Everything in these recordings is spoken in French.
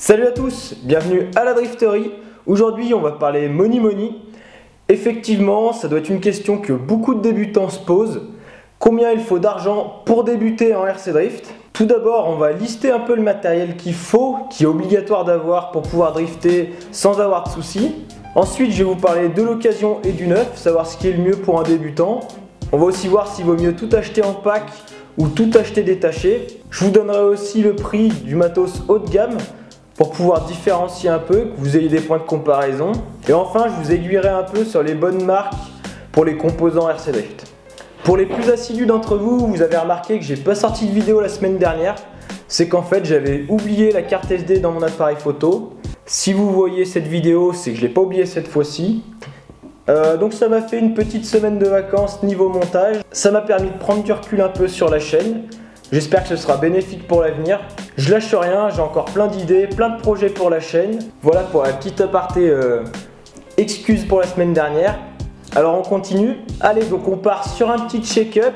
Salut à tous, bienvenue à la Drifterie. Aujourd'hui on va parler money money. Effectivement, ça doit être une question que beaucoup de débutants se posent. Combien il faut d'argent pour débuter en RC Drift? Tout d'abord, on va lister un peu le matériel qu'il faut, qui est obligatoire d'avoir pour pouvoir drifter sans avoir de soucis. Ensuite, je vais vous parler de l'occasion et du neuf, savoir ce qui est le mieux pour un débutant. On va aussi voir s'il vaut mieux tout acheter en pack ou tout acheter détaché. Je vous donnerai aussi le prix du matos haut de gamme pour pouvoir différencier un peu, que vous ayez des points de comparaison. Et enfin, je vous aiguillerai un peu sur les bonnes marques pour les composants RC Drift. Pour les plus assidus d'entre vous, vous avez remarqué que j'ai pas sorti de vidéo la semaine dernière. C'est qu'en fait, j'avais oublié la carte SD dans mon appareil photo. Si vous voyez cette vidéo, c'est que je l'ai pas oublié cette fois-ci. Donc ça m'a fait une petite semaine de vacances niveau montage. Ça m'a permis de prendre du recul un peu sur la chaîne. J'espère que ce sera bénéfique pour l'avenir. Je lâche rien, j'ai encore plein d'idées, plein de projets pour la chaîne. Voilà pour la petite aparté excuse pour la semaine dernière. Alors on continue. Allez, donc on part sur un petit check-up.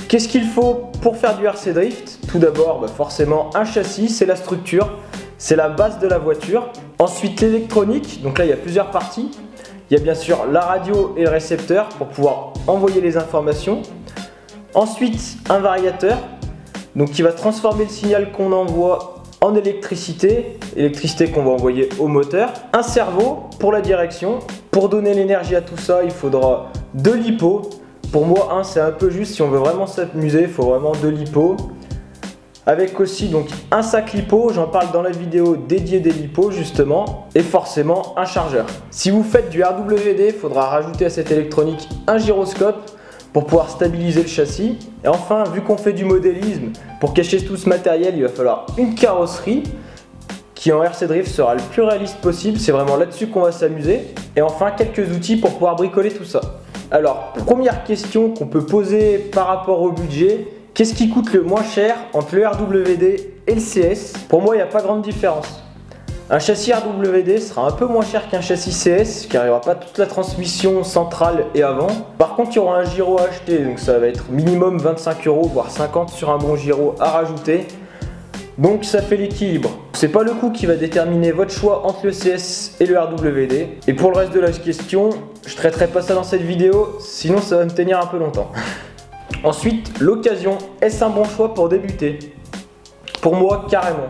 Qu'est-ce qu'il faut pour faire du RC Drift? Tout d'abord, forcément un châssis, c'est la structure, c'est la base de la voiture. Ensuite l'électronique, donc là il y a plusieurs parties. Il y a bien sûr la radio et le récepteur pour pouvoir envoyer les informations. Ensuite un variateur, donc qui va transformer le signal qu'on envoie en électricité, électricité qu'on va envoyer au moteur. Un servo pour la direction. Pour donner l'énergie à tout ça, il faudra 2 LiPos. Pour moi, c'est un peu juste. Si on veut vraiment s'amuser, il faut vraiment 2 LiPos. Avec aussi donc un sac LiPo, j'en parle dans la vidéo dédiée des LiPos justement. Et forcément un chargeur. Si vous faites du RWD, il faudra rajouter à cette électronique un gyroscope pour pouvoir stabiliser le châssis. Et enfin, vu qu'on fait du modélisme, pour cacher tout ce matériel, il va falloir une carrosserie qui en RC Drift sera le plus réaliste possible. C'est vraiment là-dessus qu'on va s'amuser. Et enfin, quelques outils pour pouvoir bricoler tout ça. Alors, première question qu'on peut poser par rapport au budget. Qu'est-ce qui coûte le moins cher entre le RWD et le CS? Pour moi, il n'y a pas grande différence. Un châssis RWD sera un peu moins cher qu'un châssis CS car il n'y aura pas toute la transmission centrale et avant. Par contre, il y aura un gyro à acheter, donc ça va être minimum 25 €, voire 50 sur un bon gyro à rajouter. Donc ça fait l'équilibre. C'est pas le coût qui va déterminer votre choix entre le CS et le RWD. Et pour le reste de la question, je traiterai pas ça dans cette vidéo, sinon ça va me tenir un peu longtemps. Ensuite, l'occasion. Est-ce un bon choix pour débuter? Pour moi, carrément.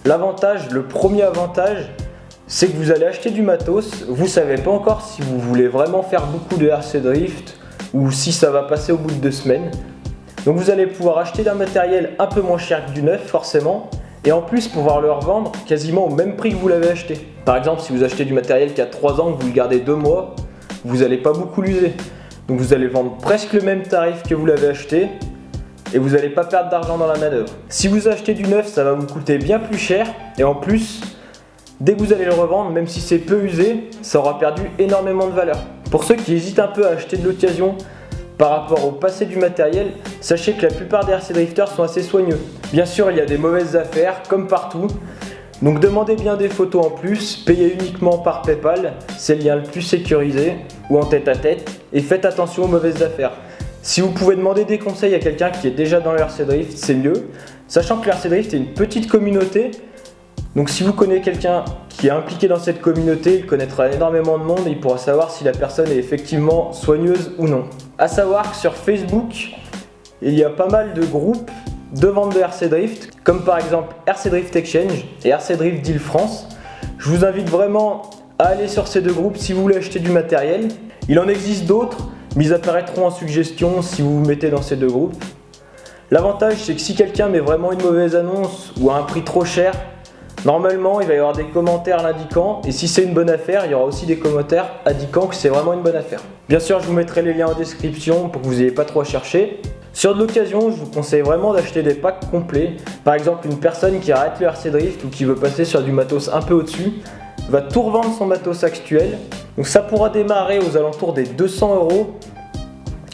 L'avantage, le premier avantage, c'est que vous allez acheter du matos. Vous ne savez pas encore si vous voulez vraiment faire beaucoup de RC Drift ou si ça va passer au bout de 2 semaines. Donc vous allez pouvoir acheter d'un matériel un peu moins cher que du neuf forcément. Et en plus pouvoir le revendre quasiment au même prix que vous l'avez acheté. Par exemple, si vous achetez du matériel qui a 3 ans, que vous le gardez 2 mois, vous n'allez pas beaucoup l'user. Donc vous allez vendre presque le même tarif que vous l'avez acheté. Et vous n'allez pas perdre d'argent dans la manœuvre. Si vous achetez du neuf, ça va vous coûter bien plus cher. Et en plus, dès que vous allez le revendre, même si c'est peu usé, ça aura perdu énormément de valeur. Pour ceux qui hésitent un peu à acheter de l'occasion par rapport au passé du matériel, sachez que la plupart des RC Drifters sont assez soigneux. Bien sûr, il y a des mauvaises affaires, comme partout. Donc demandez bien des photos en plus, payez uniquement par PayPal, c'est le lien le plus sécurisé, ou en tête-à-tête, et faites attention aux mauvaises affaires. Si vous pouvez demander des conseils à quelqu'un qui est déjà dans le RC Drift, c'est mieux. Sachant que le RC Drift est une petite communauté, donc si vous connaissez quelqu'un qui est impliqué dans cette communauté, il connaîtra énormément de monde et il pourra savoir si la personne est effectivement soigneuse ou non. A savoir que sur Facebook, il y a pas mal de groupes de vente de RC Drift, comme par exemple RC Drift Exchange et RC Drift d'Île-France. Je vous invite vraiment à aller sur ces 2 groupes si vous voulez acheter du matériel. Il en existe d'autres, mais ils apparaîtront en suggestion si vous vous mettez dans ces 2 groupes. L'avantage, c'est que si quelqu'un met vraiment une mauvaise annonce ou à un prix trop cher, normalement il va y avoir des commentaires l'indiquant, et si c'est une bonne affaire, il y aura aussi des commentaires indiquant que c'est vraiment une bonne affaire. Bien sûr, je vous mettrai les liens en description pour que vous n'ayez pas trop à chercher. Sur de l'occasion, je vous conseille vraiment d'acheter des packs complets. Par exemple, une personne qui arrête le RC Drift ou qui veut passer sur du matos un peu au-dessus, va tout revendre son matos actuel. Donc ça pourra démarrer aux alentours des 200 €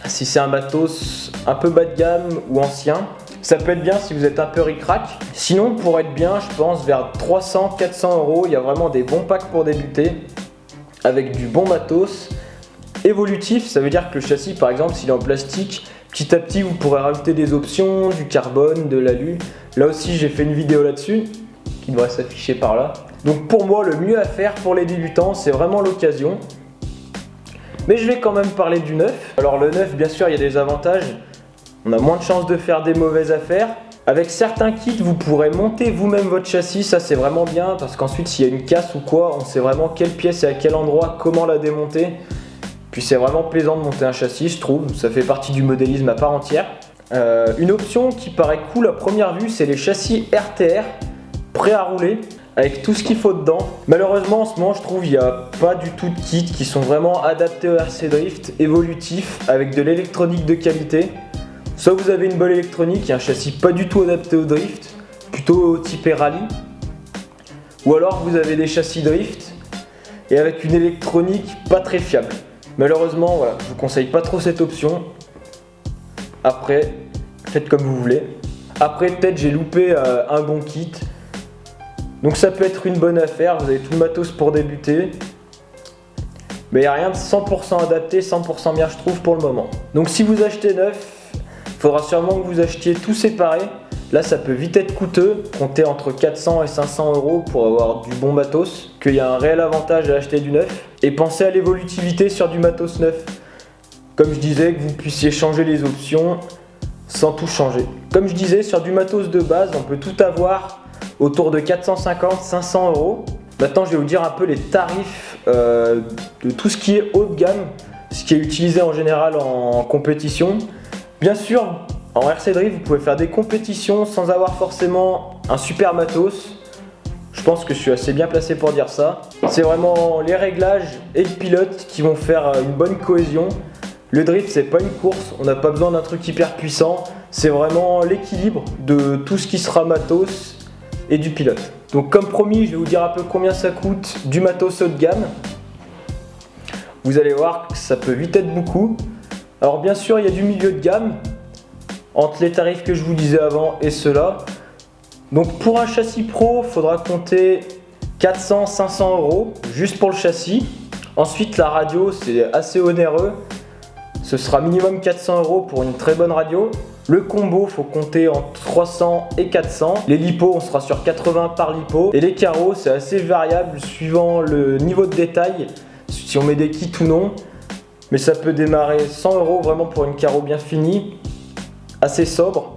si c'est un matos un peu bas de gamme ou ancien. Ça peut être bien si vous êtes un peu ric-rac. Sinon, pour être bien, je pense vers 300-400 €, il y a vraiment des bons packs pour débuter avec du bon matos. Évolutif, ça veut dire que le châssis, par exemple, s'il est en plastique, petit à petit, vous pourrez rajouter des options, du carbone, de l'alu. Là aussi, j'ai fait une vidéo là-dessus. qui devrait s'afficher par là. Donc pour moi, le mieux à faire pour les débutants, c'est vraiment l'occasion. Mais je vais quand même parler du neuf. Alors le neuf, bien sûr, il y a des avantages. On a moins de chances de faire des mauvaises affaires. Avec certains kits, vous pourrez monter vous-même votre châssis, ça c'est vraiment bien parce qu'ensuite s'il y a une casse ou quoi, on sait vraiment quelle pièce et à quel endroit, comment la démonter. Puis c'est vraiment plaisant de monter un châssis, je trouve, ça fait partie du modélisme à part entière. Une option qui paraît cool à première vue, c'est les châssis RTR, prêts à rouler, avec tout ce qu'il faut dedans. Malheureusement en ce moment je trouve il n'y a pas du tout de kits qui sont vraiment adaptés au RC Drift, évolutifs, avec de l'électronique de qualité. Soit vous avez une bonne électronique et un châssis pas du tout adapté au drift, plutôt typé rallye. Ou alors vous avez des châssis drift et avec une électronique pas très fiable. Malheureusement, voilà, je vous conseille pas trop cette option. Après, faites comme vous voulez. Après, peut-être j'ai loupé un bon kit. Donc ça peut être une bonne affaire, vous avez tout le matos pour débuter. Mais il n'y a rien de 100% adapté, 100% bien je trouve pour le moment. Donc si vous achetez neuf, il faudra sûrement que vous achetiez tout séparé. Là ça peut vite être coûteux, comptez entre 400 et 500 € pour avoir du bon matos, qu'il y a un réel avantage à acheter du neuf. Et pensez à l'évolutivité sur du matos neuf. Comme je disais, que vous puissiez changer les options sans tout changer. Comme je disais, sur du matos de base, on peut tout avoir autour de 450-500 €. Maintenant je vais vous dire un peu les tarifs de tout ce qui est haut de gamme, ce qui est utilisé en général en compétition. Bien sûr, en RC Drift, vous pouvez faire des compétitions sans avoir forcément un super matos. Je pense que je suis assez bien placé pour dire ça. C'est vraiment les réglages et le pilote qui vont faire une bonne cohésion. Le drift, c'est pas une course, on n'a pas besoin d'un truc hyper puissant. C'est vraiment l'équilibre de tout ce qui sera matos et du pilote. Donc comme promis, je vais vous dire un peu combien ça coûte du matos haut de gamme. Vous allez voir que ça peut vite être beaucoup. Alors bien sûr, il y a du milieu de gamme entre les tarifs que je vous disais avant et ceux-là. Donc pour un châssis pro, il faudra compter 400-500 € juste pour le châssis. Ensuite la radio, c'est assez onéreux. Ce sera minimum 400 € pour une très bonne radio. Le combo, faut compter entre 300 et 400. Les lipos, on sera sur 80 par lipo. Et les carreaux, c'est assez variable suivant le niveau de détail, si on met des kits ou non. Mais ça peut démarrer 100 € vraiment pour une carreau bien finie, assez sobre,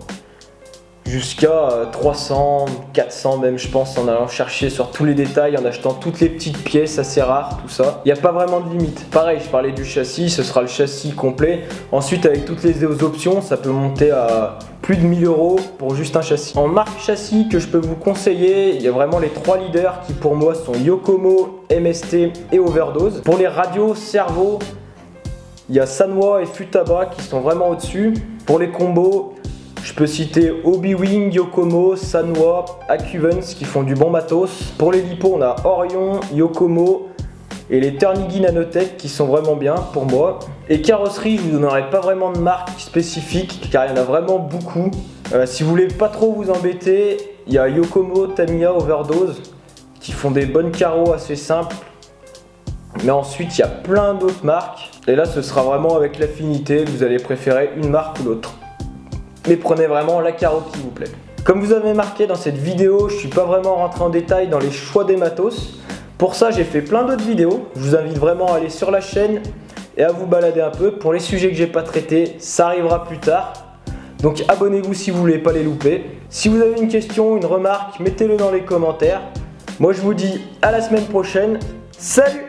jusqu'à 300, 400 même je pense, en allant chercher sur tous les détails, en achetant toutes les petites pièces assez rares, tout ça. Il n'y a pas vraiment de limite. Pareil, je parlais du châssis, ce sera le châssis complet. Ensuite avec toutes les options, ça peut monter à plus de 1000 € pour juste un châssis. En marque châssis que je peux vous conseiller, il y a vraiment les trois leaders qui pour moi sont Yokomo, MST et Overdose. Pour les radios servo, il y a Sanwa et Futaba qui sont vraiment au-dessus. Pour les combos, je peux citer Obi-Wing, Yokomo, Sanwa, Acuvance qui font du bon matos. Pour les lipos, on a Orion, Yokomo et les Turnigi Nanotech qui sont vraiment bien pour moi. Et carrosserie, je vous donnerai pas vraiment de marque spécifique car il y en a vraiment beaucoup. Si vous voulez pas trop vous embêter, il y a Yokomo, Tamiya, Overdose qui font des bonnes carreaux assez simples. Mais ensuite, il y a plein d'autres marques. Et là, ce sera vraiment avec l'affinité, vous allez préférer une marque ou l'autre. Mais prenez vraiment la carreau qui vous plaît. Comme vous avez marqué dans cette vidéo, je ne suis pas vraiment rentré en détail dans les choix des matos. Pour ça, j'ai fait plein d'autres vidéos. Je vous invite vraiment à aller sur la chaîne et à vous balader un peu. Pour les sujets que j'ai pas traités, ça arrivera plus tard. Donc abonnez-vous si vous voulez pas les louper. Si vous avez une question, une remarque, mettez-le dans les commentaires. Moi, je vous dis à la semaine prochaine. Salut!